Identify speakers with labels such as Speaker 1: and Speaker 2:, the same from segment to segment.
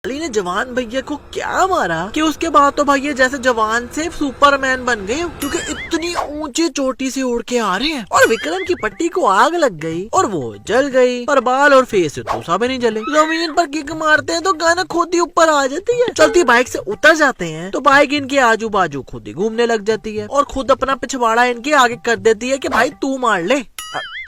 Speaker 1: अली ने जवान भैया को क्या मारा कि उसके बाद तो भैया जैसे जवान से सुपरमैन बन गए, क्योंकि इतनी ऊंची चोटी से उड़ के आ रहे हैं। और विक्रम की पट्टी को आग लग गई और वो जल गई, पर बाल और फेस से तो भी नहीं जले। जमीन पर किक मारते हैं तो गन खुद ही ऊपर आ जाती है। चलती बाइक से उतर जाते हैं तो बाइक इनके आजू बाजू खुद ही घूमने लग जाती है और खुद अपना पिछवाड़ा इनके आगे कर देती है कि भाई तू मार ले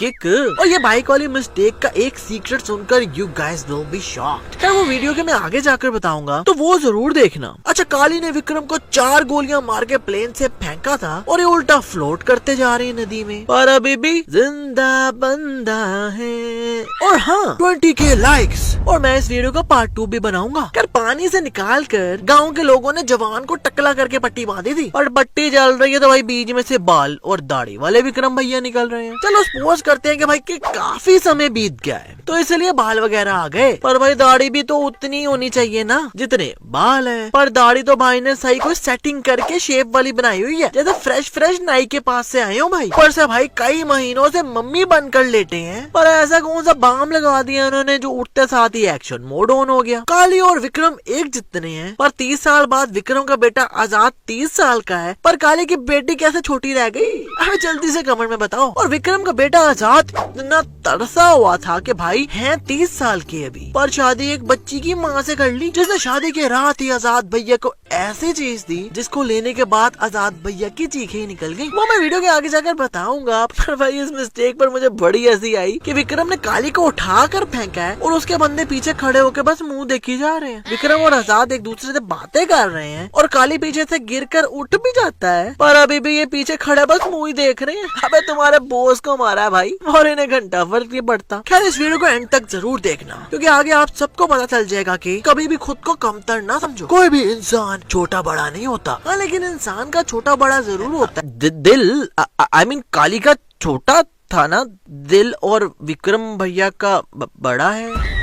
Speaker 1: किक। और ये बाइक वाली मिस्टेक का एक सीक्रेट सुनकर you guys will be shocked. वो वीडियो के मैं आगे जाकर बताऊंगा, तो वो जरूर देखना। अच्छा, काली ने विक्रम को 4 गोलियां मार के प्लेन से फेंका था और ये उल्टा फ्लोट करते जा रही है नदी में, पर अभी भी जिंदा बंदा है। और हाँ, 20K लाइक्स और मैं इस वीडियो का पार्ट 2 भी बनाऊंगा। कर पानी से निकाल कर गाँव के लोगों ने जवान को टकला करके पट्टी बांधी थी, और पट्टी जल रही है तो भाई बीच में से बाल और दाढ़ी वाले विक्रम भैया निकल रहे हैं। चलो सपोज करते हैं कि भाई कि काफी समय बीत गया है तो इसलिए बाल वगैरह आ गए, पर भाई दाढ़ी भी तो उतनी होनी चाहिए ना जितने बाल है। पर दाढ़ी तो भाई ने सही कोई सेटिंग करके शेप वाली बनाई हुई है, जैसे फ्रेश नाई के पास से आए हो भाई। पर से भाई कई महीनों से मम्मी बनकर लेटे हैं, पर ऐसा कौन सा बाम लगा दिया उन्होंने जो उठते साथ ही एक्शन मोड ऑन हो गया। काली और विक्रम एक जितने हैं, पर 30 साल बाद विक्रम का बेटा आजाद 30 साल का है, पर काली की बेटी कैसे छोटी रह गई? अरे जल्दी से कमेंट में बताओ। और विक्रम का बेटा आजाद इतना तरसा हुआ था कि भाई है 30 साल की अभी, पर शादी एक बच्ची की माँ से कर ली, जिसने शादी के रात ही आजाद भैया को ऐसी चीज दी जिसको लेने के बाद आजाद भैया की चीखें ही निकल गई। वो मैं वीडियो के आगे जाकर बताऊंगा। पर भाई इस मिस्टेक पर मुझे बड़ी हंसी आई कि विक्रम ने काली को उठा कर फेंका है और उसके बंदे पीछे खड़े होकर बस मुंह देखी जा रहे हैं। विक्रम और आजाद एक दूसरे से बातें कर रहे हैं और काली पीछे से गिरकर उठ भी जाता है, पर अभी भी ये पीछे खड़े बस मुंह ही देख रहे हैं। अबे तुम्हारे बॉस को मारा है भाई, और इन्हें घंटा फर्क नहीं पड़ता। खैर इस वीडियो को एंड तक जरूर देखना, क्योंकि आगे आप सबको पता चल जाएगा कि कभी भी खुद को कमतर ना समझो। कोई भी इंसान छोटा बड़ा नहीं होता, हाँ, लेकिन इंसान का छोटा बड़ा जरूर होता है। दिल आई मीन काली का छोटा था ना दिल, और विक्रम भैया का बड़ा है।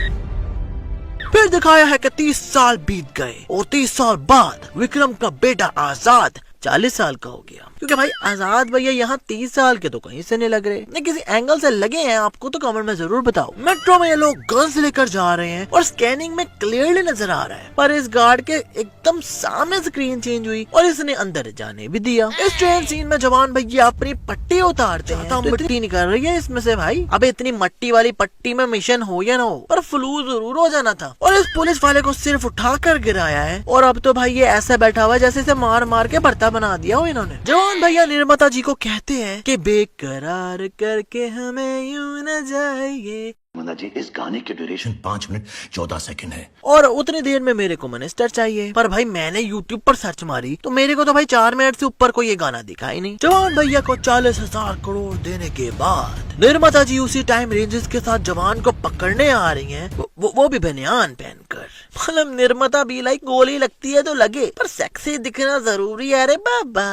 Speaker 1: फिर दिखाया है कि 30 साल बीत गए और 30 साल बाद विक्रम का बेटा आजाद 40 साल का हो गया, क्योंकि भाई आजाद भैया यहाँ 30 साल के तो कहीं से नहीं लग रहे, नहीं किसी एंगल से लगे हैं आपको तो कमेंट में जरूर बताओ। मेट्रो में ये लोग गन्स लेकर जा रहे हैं और स्कैनिंग में क्लियरली नजर आ रहा है, पर इस गार्ड के एकदम सामने स्क्रीन चेंज हुई और इसने अंदर जाने भी दिया। इस ट्रेन सीन में जवान भैया अपनी पट्टी उतारते हैं तो मिट्टी निकल रही है इसमें से। भाई अब इतनी मट्टी वाली पट्टी में मिशन हो या ना हो, पर फ्लू जरूर हो जाना था। और इस पुलिस वाले को सिर्फ उठा कर गिराया है, और अब तो भाई ये ऐसा बैठा हुआ जैसे इसे मार मार के भरता बना दिया हो इन्होंने। जवान भैया निर्माता जी को कहते हैं कि बेकरार करके हमें यूं न जाइए।
Speaker 2: जी इस गाने की ड्यूरेशन 5 मिनट 14 सेकंड है
Speaker 1: और उतनी देर में मेरे को मिनिस्टर चाहिए। पर भाई मैंने YouTube पर सर्च मारी तो मेरे को तो भाई 4 मिनट से ऊपर कोई ये गाना दिखा ही नहीं। जवान भैया को 40,000 करोड़ देने के बाद निर्माता जी उसी टाइम रेंजेस के साथ जवान को पकड़ने आ रही हैं, वो भी बनियान पहनकर। मतलब निर्माता भी लाइक गोली लगती है तो लगे, पर सेक्सी दिखना जरूरी है रे बाबा।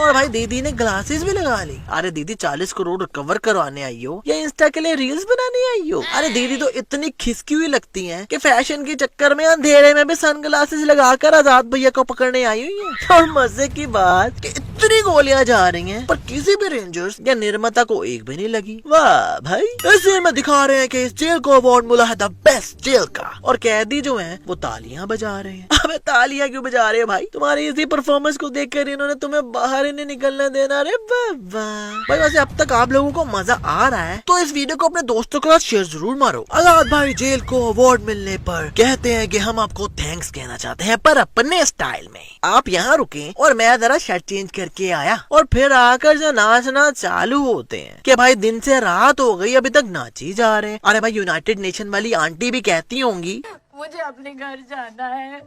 Speaker 1: और भाई दीदी ने ग्लासेस भी लगा ली। अरे दीदी 40 करोड़ रिकवर करवाने आई हो या इंस्टा के लिए रील्स बनाने आई हो? अरे दीदी तो इतनी खिसकी हुई लगती हैं कि फैशन के चक्कर में अंधेरे में भी सनग्लासेस लगाकर आजाद भैया को पकड़ने आई हुई है। और मजे की बात कि इतनी गोलियां जा रही हैं, पर किसी भी रेंजर्स या निर्माता को एक भी नहीं लगी। वाह भाई। इस सीन में दिखा रहे हैं कि इस जेल को अवार्ड मिला है द बेस्ट जेल का, और कैदी जो हैं वो तालियां बजा रहे हैं। अबे तालियां क्यों बजा रहे हैं भाई? तुम्हारी इसी परफॉर्मेंस को देखकर इन्होंने तुम्हें बाहर ही नहीं निकलने देना रे बाबा। भाई वैसे अब तक आप लोगों को मजा आ रहा है तो इस वीडियो को अपने दोस्तों के साथ शेयर जरूर मारो। आजाद भाई जेल को अवार्ड मिलने पर कहते हैं कि हम आपको थैंक्स कहना चाहते हैं, पर अपने स्टाइल में। आप यहाँ रुके और मैं जरा शर्ट चेंज करके आया, और फिर आकर जो नाचना चालू होते हैं कि भाई दिन से रात हो गई अभी तक नाची जा रहे हैं। अरे भाई यूनाइटेड नेशन वाली आंटी भी कहती होंगी
Speaker 3: मुझे अपने घर जाना है,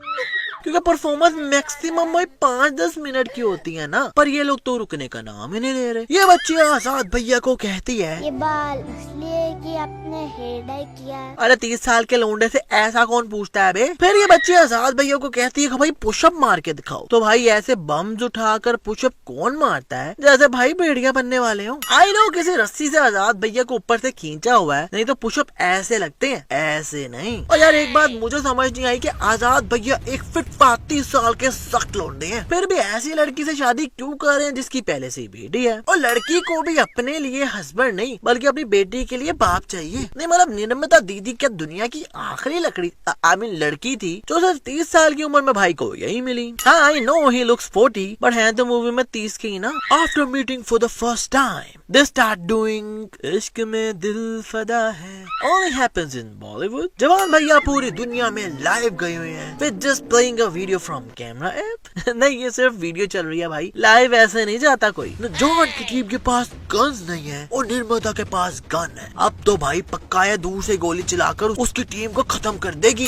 Speaker 1: क्योंकि परफॉर्मेंस मैक्सिमम भाई 5-10 मिनट की होती है ना, पर ये लोग तो रुकने का नाम ही नहीं ले रहे। ये बच्ची आजाद भैया को कहती है
Speaker 4: ये बाल इसलिए कि आपने हेयर डाई किया।
Speaker 1: अरे 30 साल के लौंडे से ऐसा कौन पूछता है बे? फिर ये बच्ची आजाद भैया को कहती है कि भाई पुशअप मार के दिखाओ। तो भाई ऐसे बम्स उठाकर पुशअप कौन मारता है जैसे भाई भेड़िया बनने वाले हो। आई नो किसी रस्सी से आजाद भैया को ऊपर से खींचा हुआ है, नहीं तो पुशअप ऐसे लगते हैं, ऐसे नहीं। और यार एक बात मुझे समझ नहीं आई कि आजाद भैया एक फिट 35 साल के सख्त लौंडे हैं, फिर भी ऐसी लड़की से शादी क्यों कर रहे हैं जिसकी पहले से ही बेटी है? और लड़की को भी अपने लिए हस्बैंड नहीं बल्कि अपनी बेटी के लिए बाप चाहिए। नहीं मतलब निर्मिता दीदी क्या दुनिया की आखिरी लकड़ी आई मीन लड़की थी जो सिर्फ 30 साल की उम्र में भाई को यही मिली। हाँ I know he looks 40 but है तो मूवी में 30 की ना। After meeting for the first time they start doing इश्क में दिल फदा है। Only happens in Bollywood। जवान भैया पूरी दुनिया में लाइव गए हुए हैं with just playing a video from camera app। नहीं ये सिर्फ वीडियो चल रही है भाई, लाइव ऐसे नहीं जाता कोई। जॉन की टीम के पास गन्स नहीं है और निर्माता के पास गन है। अब तो भाई पक्का है दूर से गोली चलाकर उसकी टीम को खत्म कर देगी।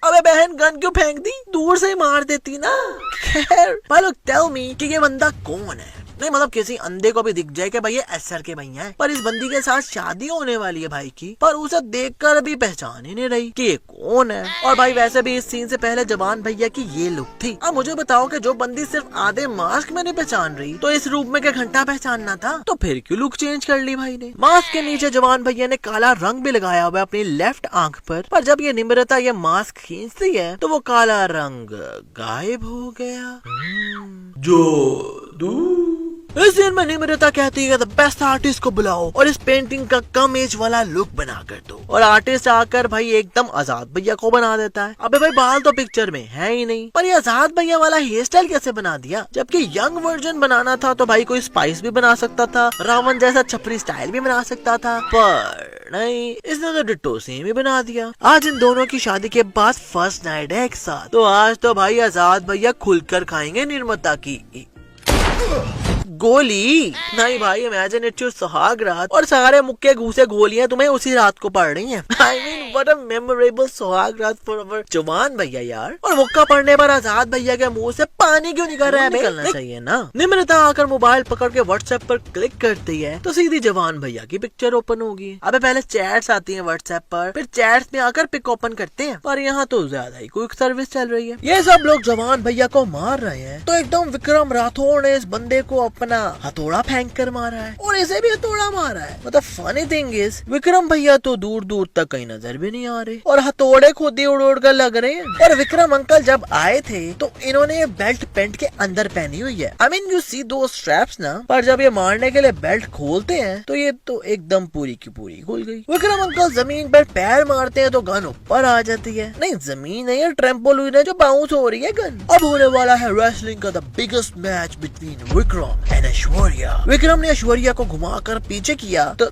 Speaker 1: अबे बहन गन क्यों फेंक दी, दूर से ही मार देती ना। खैर भाई लोग टेल मी कि ये बंदा कौन है। नहीं मतलब किसी अंधे को भी दिख जाए कि भाई ये एसआर के भैया है, पर इस बंदी के साथ शादी होने वाली है भाई की, पर उसे देखकर भी पहचान ही नहीं रही कि ये कौन है। और भाई वैसे भी इस सीन से पहले जवान भैया की ये लुक थी। अब मुझे बताओ कि जो बंदी सिर्फ आधे मास्क में नहीं पहचान रही तो इस रूप में क्या घंटा पहचानना था, तो फिर क्यों लुक चेंज कर ली भाई ने। मास्क के नीचे जवान भैया ने काला रंग भी लगाया हुआ है अपनी लेफ्ट आंख पर जब ये निम्रता ये मास्क खींचती है तो वो काला रंग गायब हो गया। इस सीन में निम्रता कहती है द बेस्ट आर्टिस्ट को बुलाओ और इस पेंटिंग का कम एज वाला लुक बना कर दो। और आर्टिस्ट आकर भाई एकदम आजाद भैया को बना देता है। अबे भाई बाल तो पिक्चर में है ही नहीं, पर ये आजाद भैया वाला हेयर स्टाइल कैसे बना दिया, जबकि यंग वर्जन बनाना था तो भाई कोई स्पाइस भी बना सकता था, रावण जैसा छपरी स्टाइल भी बना सकता था, पर नहीं इसने तो डिट्टो सेम ही बना दिया। आज इन दोनों की शादी के बाद फर्स्ट नाइट है एक साथ, तो आज तो भाई आजाद भैया खुलकर खाएंगे निर्माता की गोली। नहीं भाई इमेजिन इट्स योर सुहाग रात और सारे मुक्के घूसे गोलियां तुम्हें उसी रात को पड़ रही हैं। I mean what a memorable सुहाग रात फॉर अवर जवान भैया यार। और मुक्का पड़ने पर आजाद भैया के मुंह से पानी क्यों निकल रहा है, निकलना चाहिए ना। निम्रता आकर मोबाइल पकड़ के व्हाट्सएप पर क्लिक करती है तो सीधी जवान भैया की पिक्चर ओपन होगी। अबे पहले चैट्स आती है व्हाट्सएप पर, फिर चैट्स में आकर पिक ओपन करते हैं, पर यहाँ तो ज्यादा ही क्विक सर्विस चल रही है। ये सब लोग जवान भैया को मार रहे हैं तो एकदम विक्रम राठौड़ ने इस बंदे को अपना हथौड़ा फेंक कर मारा है और इसे भी हथौड़ा मारा है। मतलब फनी थिंग इज विक्रम भैया तो दूर दूर तक कहीं नजर भी नहीं आ रहे और हथौड़े खुद ही उड़ उड़ कर लग रहे हैं। और विक्रम अंकल जब आए थे तो इन्होंने बेल्ट पैंट के अंदर पहनी हुई है। आई मीन यू सी दो स्ट्रैप्स ना, पर जब ये मारने के लिए बेल्ट खोलते हैं तो ये तो एकदम पूरी की पूरी खुल गई। विक्रम अंकल जमीन पर पैर मारते हैं तो गन ऊपर आ जाती है। नहीं जमीन नहीं है, ट्रेम्पोलिन है जो बाउंस हो रही है गन। अब होने वाला है रेसलिंग का the biggest match between Vikram and Aishwarya. Vikram ने ऐश्वर्या को घुमाकर पीछे किया तो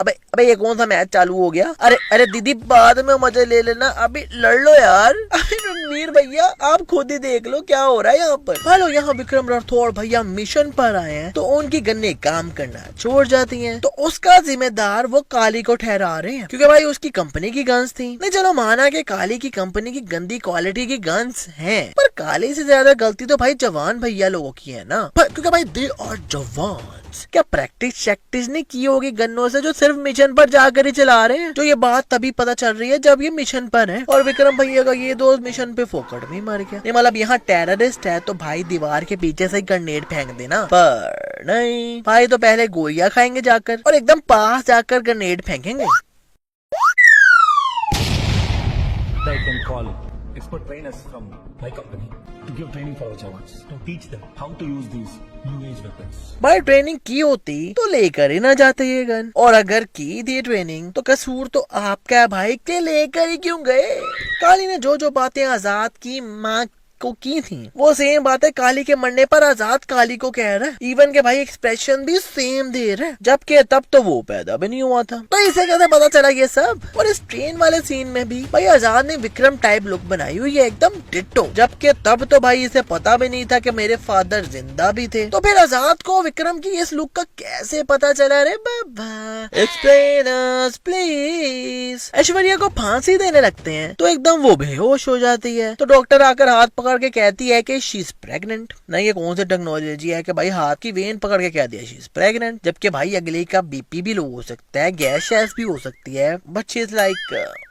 Speaker 1: अबे ये कौन सा मैच चालू हो गया। अरे दीदी बाद में मजे ले लेना, अभी लड़ लो यार। रणवीर भैया आप खुद ही देख लो क्या हो रहा है यहाँ पर। हेलो यहाँ विक्रम राठौड़ भैया मिशन पर आए हैं तो उनकी गन्ने काम करना छोड़ जाती हैं तो उसका जिम्मेदार वो काली को ठहरा रहे हैं क्योंकि भाई उसकी कंपनी की गन्स थी। नहीं चलो माना कि काली की कंपनी की गंदी क्वालिटी की गन्स हैं, पर काली से ज्यादा गलती तो भाई जवान भैया लोगों की है ना, क्योंकि भाई दे आर जवान। क्या प्रैक्टिस नहीं की होगी गन्नों से जो सिर्फ मिशन पर जाकर ही चला रहे हैं। जो ये बात तभी पता चल रही है जब ये मिशन पर है और विक्रम भैया का ये दोस्त मिशन पे फोकट में मर गया। मतलब यहाँ टेररिस्ट है तो भाई दीवार के पीछे से ग्रेनेड फेंक देना, पर नहीं भाई तो पहले गोलियां खाएंगे जाकर और एकदम पास जाकर ग्रेनेड फेंकेंगे।
Speaker 5: I can call expert trainers from my company to give training for our jawans, to teach them how to use these new age weapons.
Speaker 1: भाई ट्रेनिंग की होती तो लेकर ही ना जाते ये गन, और अगर की थी ट्रेनिंग तो कसूर तो आपका है भाई के लेकर ही क्यों गए। काली ने जो जो बातें आजाद की माँ को की थी वो सेम बातें काली के मरने पर आजाद काली को कह रहा है। इवन के भाई एक्सप्रेशन भी सेम दे रहा है, जबकि तब तो वो पैदा भी नहीं हुआ था। तो इसे कैसे पता चला ये सब। और इस ट्रेन वाले सीन में भी भाई आजाद ने विक्रम टाइप लुक बनाई हुई है एकदम डिट्टो, जबकि तब तो भाई इसे पता भी नहीं था कि मेरे फादर जिंदा भी थे। तो फिर आजाद को विक्रम की इस लुक का कैसे पता चला रे बाबा, एक्सप्लेन अस प्लीज। ऐश्वर्या को फांसी देने लगते हैं तो एकदम वो बेहोश हो जाती है तो डॉक्टर आकर हाथ पकड़ के कहती है कि शी इज प्रेग्नेंट। नहीं ये कौन सी टेक्नोलॉजी है कि भाई हाथ की वेन पकड़ के कह दिया शी इज प्रेग्नेंट, जबकि भाई अगले का बीपी भी लो हो सकता है, गैस शैस भी हो सकती है, but she is like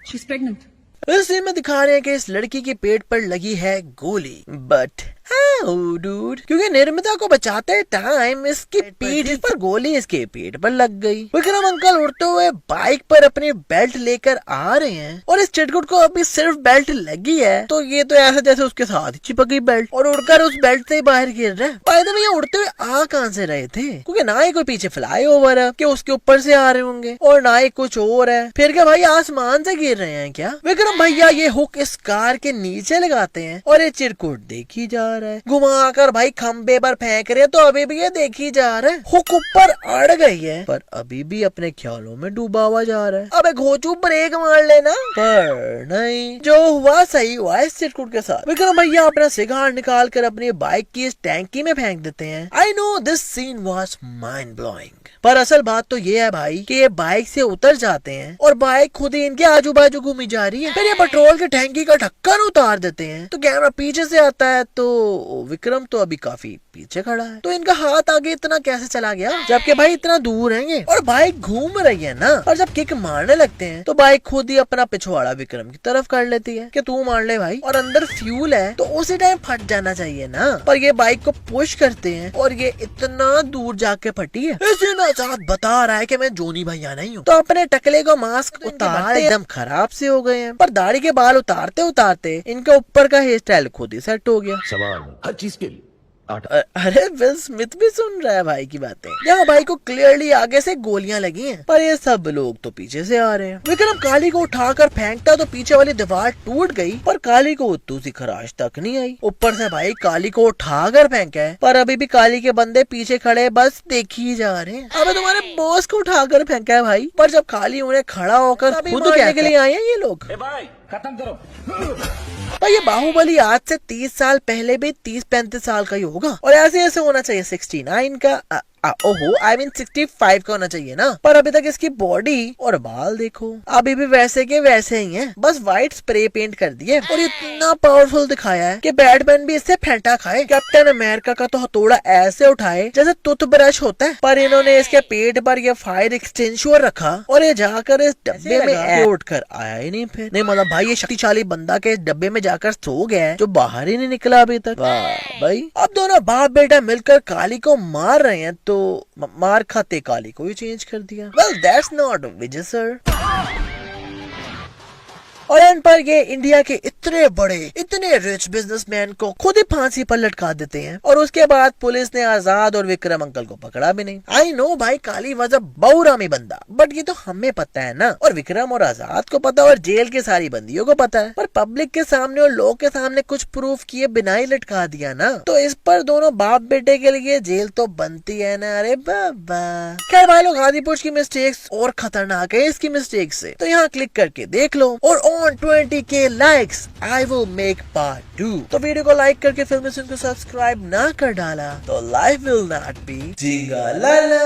Speaker 1: she is pregnant. इस सीन में दिखा रहे हैं कि इस लड़की के पेट पर लगी है गोली, बट डूड, क्योंकि निर्मिता को बचाते टाइम इसकी पीठ पर गोली इसके पेट पर लग गई। विक्रम अंकल उड़ते हुए बाइक पर अपनी बेल्ट लेकर आ रहे हैं और इस चिटकुट को अभी सिर्फ बेल्ट लगी है तो ये तो ऐसा जैसे उसके साथ ही चिपक गई बेल्ट और उड़कर उस बेल्ट से बाहर गिर रहा है। बाय द वे, ये उड़ते हुए आ कहां से रहे थे, क्योंकि ना ही कोई पीछे फ्लाई ओवर है कि उसके ऊपर से आ रहे होंगे और ना ही कुछ और है। फिर क्या भाई आसमान से गिर रहे हैं क्या? विक्रम भैया ये हुक इस कार के नीचे लगाते हैं और ये चिरकुट देखी जा रहा है। घुमाकर भाई खंबे पर फेंक रहे तो अभी भी ये देखी जा रहा है। हुक ऊपर अड़ गई है पर अभी भी अपने ख्यालों में डूबा हुआ जा रहा है। अबे घोचू ब्रेक मार लेना, पर नहीं, जो हुआ सही हुआ इस चिरकुट के साथ। विक्रम भैया अपना सिगार निकाल कर अपनी बाइक की इस टैंकी में फेंक देते हैं। I know this scene was mind blowing, पर असल बात तो ये है भाई कि ये बाइक से उतर जाते हैं और बाइक खुद ही इनके आजू बाजू घूमी जा रही है। फिर ये पेट्रोल की टैंकी का ढक्कन उतार देते हैं तो कैमरा पीछे से आता है तो विक्रम तो अभी काफी पीछे खड़ा है। तो इनका हाथ आगे इतना कैसे चला गया जबकि भाई इतना दूर है और बाइक घूम रही है ना। और जब किक मारने लगते हैं तो बाइक खुद ही अपना पिछवाड़ा विक्रम की तरफ कर लेती है कि तू मार ले भाई, और अंदर फ्यूल है तो उसी टाइम फट जाना चाहिए ना। पर ये बाइक को पुश करते हैं और ये इतना दूर जाके फटी है। इसी में साथ बता रहा है कि मैं जोनी भैया नहीं हूँ। तो अपने टकले को मास्क उतारते एकदम खराब से हो गए हैं, पर दाढ़ी के बाल उतारते उतारते इनका ऊपर का हेयर स्टाइल खुद ही सेट हो गया।
Speaker 2: सवाल हर चीज के लिए
Speaker 1: अरे विल स्मिथ भी सुन रहा है भाई की बातें। यहाँ भाई को क्लियरली आगे से गोलियां लगी हैं, पर ये सब लोग तो पीछे से आ रहे हैं। विक्रम काली को उठाकर फेंकता तो पीछे वाली दीवार टूट गई, पर काली को उतू सी खराश तक नहीं आई। ऊपर से भाई काली को उठाकर फेंका है, पर अभी भी काली के बंदे पीछे खड़े बस देखी ही जा रहे हैं। अबे तुम्हारे बॉस को उठाकर फेंका है भाई, पर जब काली उन्हें खड़ा होकर खुद कहने के लिए आए हैं ये लोग।
Speaker 5: खत्म करो।
Speaker 1: पर ये बाहुबली आज से 30 साल पहले भी 30-35 साल का ही होगा और ऐसे होना चाहिए 69 का ओहो आई मीन 65 का होना चाहिए ना। पर अभी तक इसकी बॉडी और बाल देखो अभी भी वैसे के वैसे ही हैं, बस व्हाइट स्प्रे पेंट कर दिए और इतना पावरफुल दिखाया है कि बैटमैन भी इससे फेंटा खाए। कैप्टन अमेरिका का तो हथौड़ा ऐसे उठाए जैसे टूथब्रश होता है, पर इन्होंने इसके पेट पर ये फायर एक्सटेंशर रखा और ये जाकर इस डब्बे में उठ कर आया ही नहीं। फिर नहीं मतलब भाई ये शक्तिशाली बंदा के डब्बे में जाकर सो गया है जो बाहर ही नहीं निकला अभी तक। वाह भाई, अब दोनों बाप बेटा मिलकर काली को मार रहे हैं तो मार खाते काली को ही चेंज कर दिया। Well that's not Vijay sir. और इन पर ये इंडिया के इतने बड़े इतने रिच बिजनेसमैन को खुद ही फांसी पर लटका देते हैं और उसके बाद पुलिस ने आजाद और विक्रम अंकल को पकड़ा भी नहीं। आई नो भाई काली वॉज अ बहुरामी बंदा, बट ये तो हमें पता है ना, और विक्रम और आजाद को पता और जेल के सारी बंदियों को पता है, पर पब्लिक के सामने और लोग के सामने कुछ प्रूफ किए बिना ही लटका दिया ना, तो इस पर दोनों बाप बेटे के लिए जेल तो बनती है ना। अरे बाबा, खैर भाई लोग आदिपुरुष की मिस्टेक्स और खतरनाक है इसकी मिस्टेक से, तो यहाँ क्लिक करके देख लो और on 20k likes I will make part 2। तो वीडियो को लाइक करके फिल्म को सब्सक्राइब ना कर डाला तो लाइफ विल नॉट बी जिंगालाला।